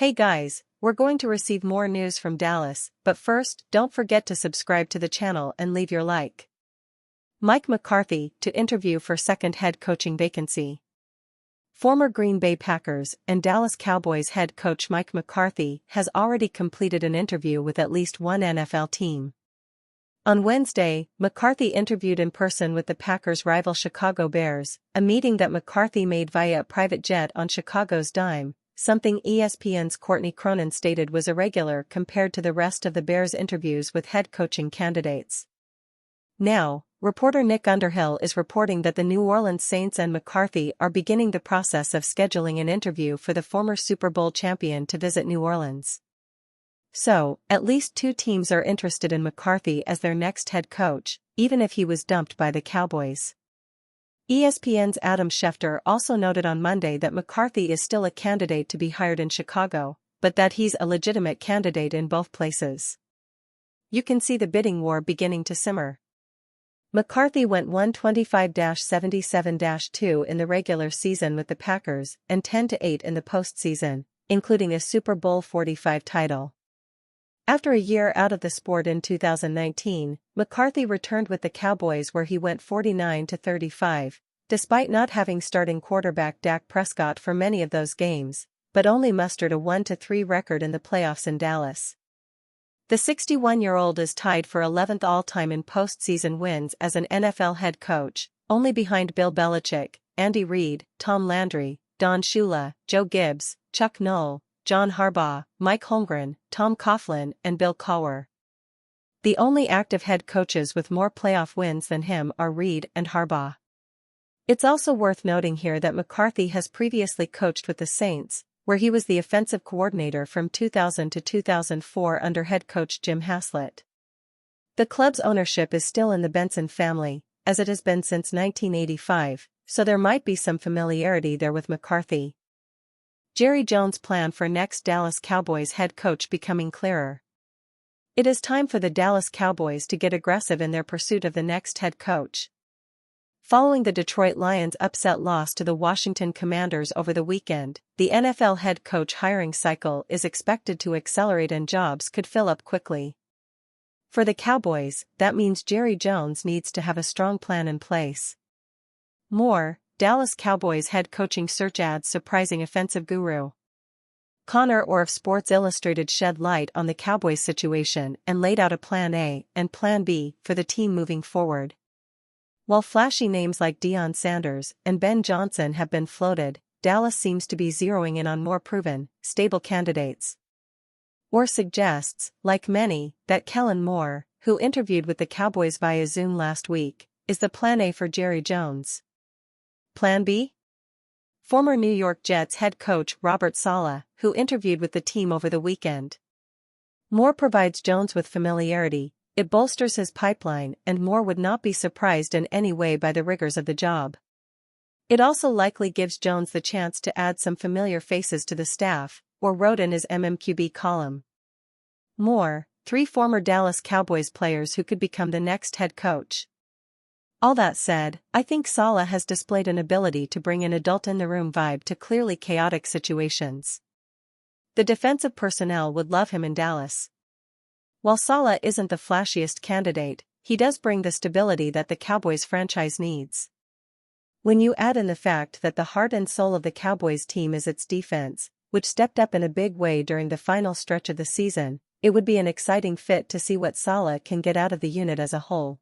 Hey guys, we're going to receive more news from Dallas, but first, don't forget to subscribe to the channel and leave your like. Mike McCarthy to interview for second head coaching vacancy. Former Green Bay Packers and Dallas Cowboys head coach Mike McCarthy has already completed an interview with at least one NFL team. On Wednesday, McCarthy interviewed in person with the Packers' rival Chicago Bears, a meeting that McCarthy made via a private jet on Chicago's dime, something ESPN's Courtney Cronin stated was irregular compared to the rest of the Bears' interviews with head coaching candidates. Now, reporter Nick Underhill is reporting that the New Orleans Saints and McCarthy are beginning the process of scheduling an interview for the former Super Bowl champion to visit New Orleans. So, at least two teams are interested in McCarthy as their next head coach, even if he was dumped by the Cowboys. ESPN's Adam Schefter also noted on Monday that McCarthy is still a candidate to be hired in Chicago, but that he's a legitimate candidate in both places. You can see the bidding war beginning to simmer. McCarthy went 125-77-2 in the regular season with the Packers and 10-8 in the postseason, including a Super Bowl 45 title. After a year out of the sport in 2019, McCarthy returned with the Cowboys where he went 49-35, despite not having starting quarterback Dak Prescott for many of those games, but only mustered a 1-3 record in the playoffs in Dallas. The 61-year-old is tied for 11th all-time in postseason wins as an NFL head coach, only behind Bill Belichick, Andy Reid, Tom Landry, Don Shula, Joe Gibbs, Chuck Noll, John Harbaugh, Mike Holmgren, Tom Coughlin, and Bill Cowher. The only active head coaches with more playoff wins than him are Reid and Harbaugh. It's also worth noting here that McCarthy has previously coached with the Saints, where he was the offensive coordinator from 2000 to 2004 under head coach Jim Haslett. The club's ownership is still in the Benson family, as it has been since 1985, so there might be some familiarity there with McCarthy. Jerry Jones' plan for next Dallas Cowboys head coach becoming clearer. It is time for the Dallas Cowboys to get aggressive in their pursuit of the next head coach. Following the Detroit Lions' upset loss to the Washington Commanders over the weekend, the NFL head coach hiring cycle is expected to accelerate and jobs could fill up quickly. For the Cowboys, that means Jerry Jones needs to have a strong plan in place. More, Dallas Cowboys head coaching search ads surprising offensive guru. Connor Orr of Sports Illustrated shed light on the Cowboys situation and laid out a plan A and plan B for the team moving forward. While flashy names like Deion Sanders and Ben Johnson have been floated, Dallas seems to be zeroing in on more proven, stable candidates. Orr suggests, like many, that Kellen Moore, who interviewed with the Cowboys via Zoom last week, is the plan A for Jerry Jones. Plan B? Former New York Jets head coach Robert Saleh, who interviewed with the team over the weekend. Moore provides Jones with familiarity, it bolsters his pipeline, and Moore would not be surprised in any way by the rigors of the job. It also likely gives Jones the chance to add some familiar faces to the staff, Orr wrote in his MMQB column. Moore, 3 former Dallas Cowboys players who could become the next head coach. All that said, I think Saleh has displayed an ability to bring an adult-in-the-room vibe to clearly chaotic situations. The defensive personnel would love him in Dallas. While Saleh isn't the flashiest candidate, he does bring the stability that the Cowboys franchise needs. When you add in the fact that the heart and soul of the Cowboys team is its defense, which stepped up in a big way during the final stretch of the season, it would be an exciting fit to see what Saleh can get out of the unit as a whole.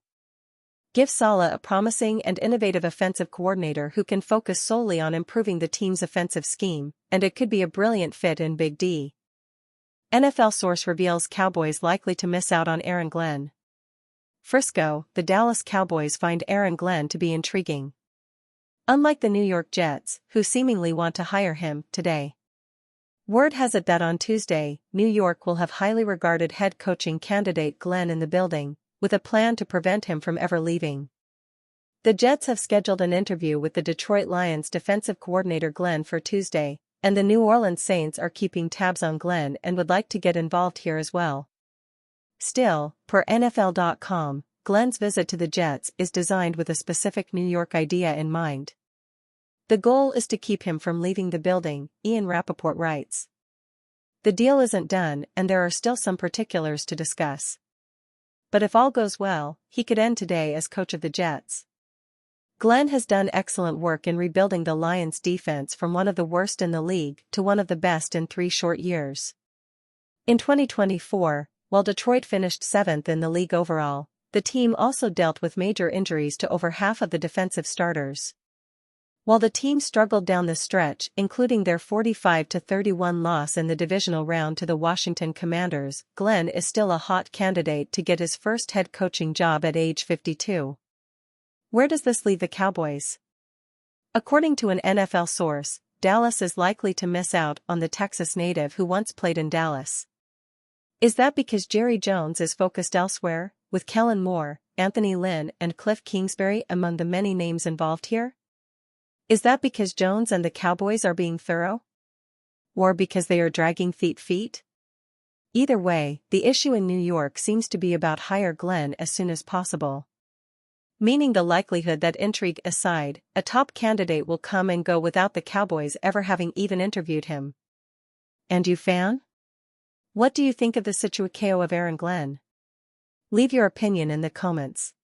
Give Saleh a promising and innovative offensive coordinator who can focus solely on improving the team's offensive scheme, and it could be a brilliant fit in Big D. NFL source reveals Cowboys likely to miss out on Aaron Glenn. Frisco, the Dallas Cowboys find Aaron Glenn to be intriguing. Unlike the New York Jets, who seemingly want to hire him today. Word has it that on Tuesday, New York will have highly regarded head coaching candidate Glenn in the building, with a plan to prevent him from ever leaving. The Jets have scheduled an interview with the Detroit Lions defensive coordinator Glenn for Tuesday, and the New Orleans Saints are keeping tabs on Glenn and would like to get involved here as well. Still, per NFL.com, Glenn's visit to the Jets is designed with a specific New York idea in mind. The goal is to keep him from leaving the building, Ian Rappaport writes. The deal isn't done and there are still some particulars to discuss. But if all goes well, he could end today as coach of the Jets. Glenn has done excellent work in rebuilding the Lions' defense from one of the worst in the league to one of the best in 3 short years. In 2024, while Detroit finished 7th in the league overall, the team also dealt with major injuries to over half of the defensive starters. While the team struggled down the stretch, including their 45-31 loss in the divisional round to the Washington Commanders, Glenn is still a hot candidate to get his first head coaching job at age 52. Where does this leave the Cowboys? According to an NFL source, Dallas is likely to miss out on the Texas native who once played in Dallas. Is that because Jerry Jones is focused elsewhere, with Kellen Moore, Anthony Lynn and Cliff Kingsbury among the many names involved here? Is that because Jones and the Cowboys are being thorough? Or because they are dragging feet? Either way, the issue in New York seems to be about hire Glenn as soon as possible. Meaning the likelihood that, intrigue aside, a top candidate will come and go without the Cowboys ever having even interviewed him. And you, fan? What do you think of the situation of Aron Glenn? Leave your opinion in the comments.